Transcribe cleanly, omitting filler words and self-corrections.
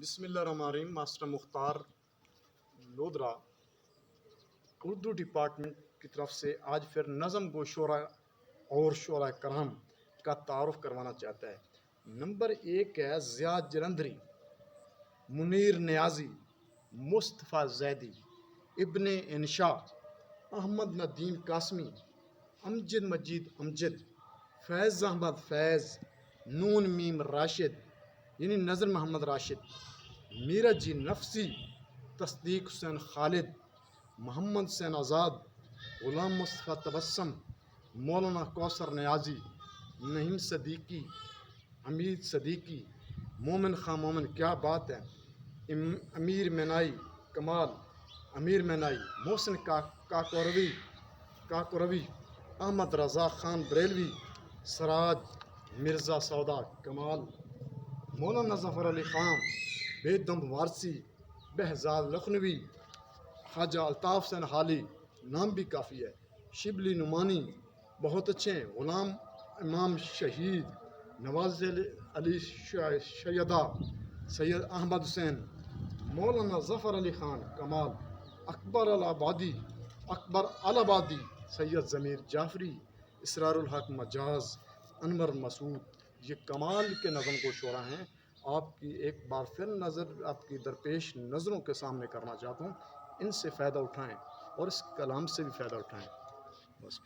بسم اللہ الرحمن الرحیم۔ ماسٹر مختار لودھرا اردو ڈپارٹمنٹ کی طرف سے آج پھر نظم گو شعراء اور شعراء کرام کا تعارف کروانا چاہتا ہے۔ نمبر 1 ہے ضیاء جلندھری، منیر نیازی، مصطفیٰ زیدی، ابن انشاء، احمد ندیم قاسمی، امجد مجید امجد، فیض احمد فیض، نون میم راشد یعنی نذر محمد راشد، میرج جی نفسی، تصدیق حسین خالد، محمد حسین آزاد، غلام مصطفیٰ تبسم، مولانا کوثر نیازی، نعیم صدیقی، حمید صدیقی، مومن خان مومن کیا بات ہے، امیر مینائی کمال، امیر مینائی، محسن کاکوروی، احمد رضا خان بریلوی، سراج مرزا سودا کمال، مولانا ظفر علی خان، بیدم وارسی، بہزاد لکھنوی، خواجہ الطاف حسین حالی، نام بھی کافی ہے، شبلی نعمانی بہت اچھے ہیں، غلام امام شہید، نواز علی شیدہ، سید احمد حسین، مولانا ظفر علی خان کمال، اکبر الآبادی، سید ضمیر جعفری، اسرار الحق مجاز، انور مسعود، یہ کمال کے نظم کو شعراء ہیں۔ آپ کی ایک بار پھر نظر آپ کی درپیش نظروں کے سامنے کرنا چاہتا ہوں، ان سے فائدہ اٹھائیں اور اس کلام سے بھی فائدہ اٹھائیں۔ بس